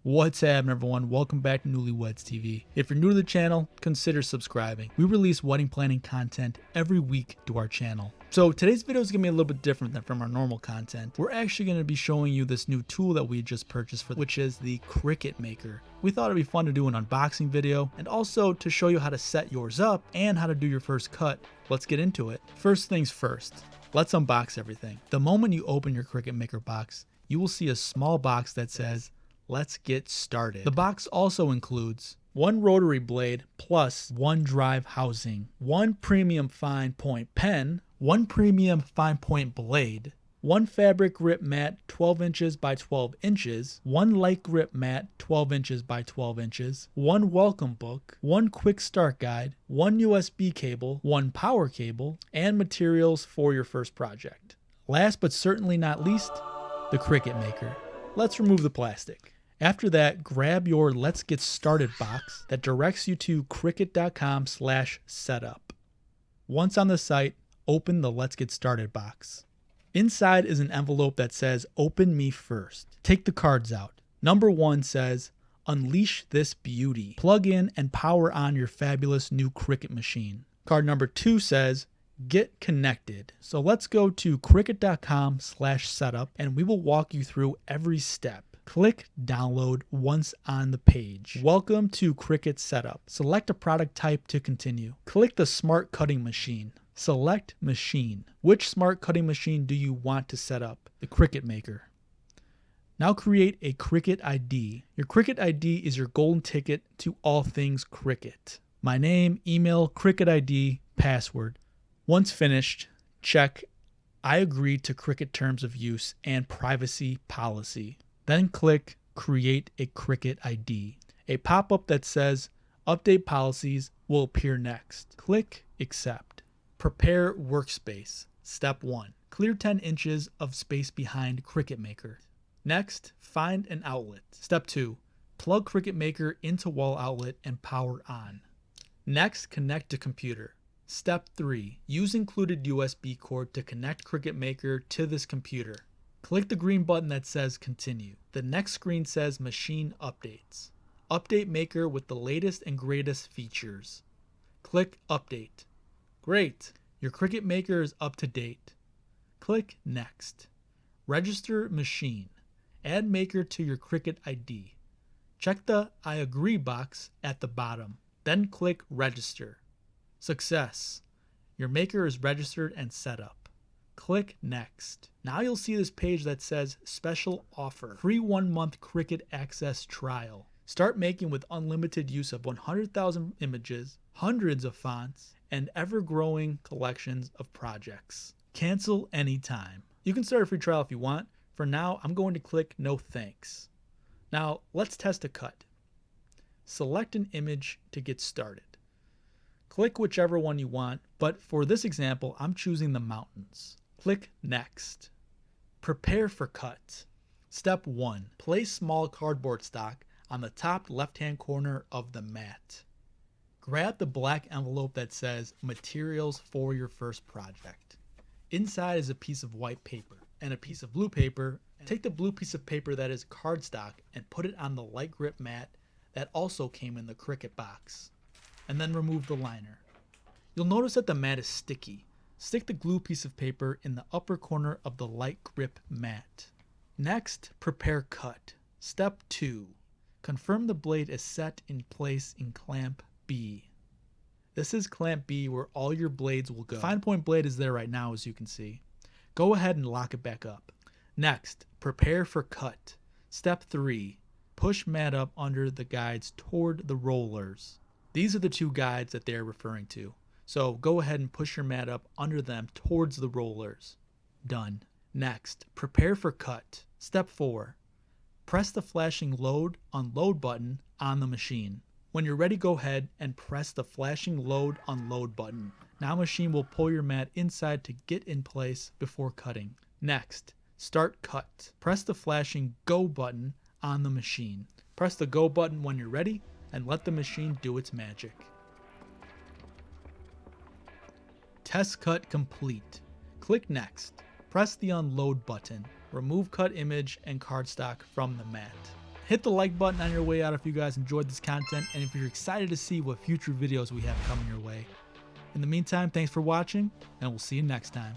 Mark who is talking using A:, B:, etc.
A: What's happening, everyone? Welcome back to Newlyweds TV. If you're new to the channel, consider subscribing. We release wedding planning content every week to our channel. So today's video is going to be a little bit different than from our normal content. We're actually going to be showing you this new tool that we just purchased, which is the Cricut Maker. We thought it'd be fun to do an unboxing video and also to show you how to set yours up and how to do your first cut. Let's get into it. First things first, let's unbox everything. The moment you open your Cricut Maker box, you will see a small box that says, "Let's get started." The box also includes one rotary blade plus one drive housing, one premium fine point pen, one premium fine point blade, one fabric grip mat 12 inches by 12 inches, one light grip mat 12 inches by 12 inches, one welcome book, one quick start guide, one USB cable, one power cable, and materials for your first project. Last but certainly not least, the Cricut Maker. Let's remove the plastic. After that, grab your Let's Get Started box that directs you to cricut.com/setup. Once on the site, open the Let's Get Started box. Inside is an envelope that says, "Open me first." Take the cards out. Number 1 says, "Unleash this beauty. Plug in and power on your fabulous new Cricut machine." Card number 2 says, "Get connected." So let's go to cricut.com/setup and we will walk you through every step. Click download once on the page. Welcome to Cricut Setup. Select a product type to continue. Click the Smart Cutting Machine. Select Machine. Which Smart Cutting Machine do you want to set up? The Cricut Maker. Now create a Cricut ID. Your Cricut ID is your golden ticket to all things Cricut. My name, email, Cricut ID, password. Once finished, check I agree to Cricut Terms of Use and Privacy Policy. Then click Create a Cricut ID. A pop-up that says Update Policies will appear next. Click Accept. Prepare Workspace. Step 1. Clear 10 inches of space behind Cricut Maker. Next, find an outlet. Step 2. Plug Cricut Maker into wall outlet and power on. Next, connect to computer. Step 3. Use included USB cord to connect Cricut Maker to this computer. Click the green button that says Continue. The next screen says Machine Updates. Update Maker with the latest and greatest features. Click Update. Great! Your Cricut Maker is up to date. Click Next. Register Machine. Add Maker to your Cricut ID. Check the I agree box at the bottom. Then click Register. Success! Your Maker is registered and set up. Click Next. Now you'll see this page that says Special Offer. Free 1-month Cricut Access Trial. Start making with unlimited use of 100,000 images, hundreds of fonts, and ever-growing collections of projects. Cancel anytime. You can start a free trial if you want. For now, I'm going to click No Thanks. Now, let's test a cut. Select an image to get started. Click whichever one you want, but for this example, I'm choosing the mountains. Click Next. Prepare for cut. Step 1. Place small cardboard stock on the top left-hand corner of the mat. Grab the black envelope that says Materials for your first project. Inside is a piece of white paper and a piece of blue paper. Take the blue piece of paper that is cardstock and put it on the light grip mat that also came in the Cricut box. And then remove the liner. You'll notice that the mat is sticky. Stick the glue piece of paper in the upper corner of the light grip mat. Next, prepare cut. Step 2. Confirm the blade is set in place in clamp B. This is clamp B where all your blades will go. Fine point blade is there right now, as you can see. Go ahead and lock it back up. Next, prepare for cut. Step 3. Push mat up under the guides toward the rollers. These are the two guides that they're referring to. So go ahead and push your mat up under them towards the rollers. Done. Next, prepare for cut. Step 4. Press the flashing load, unload button on the machine. When you're ready, go ahead and press the flashing load, unload button. Now machine will pull your mat inside to get in place before cutting. Next, start cut. Press the flashing go button on the machine. Press the go button when you're ready and let the machine do its magic. Test cut complete. Click Next. Press the unload button. Remove cut image and cardstock from the mat. Hit the like button on your way out if you guys enjoyed this content and if you're excited to see what future videos we have coming your way. In the meantime, thanks for watching, and we'll see you next time.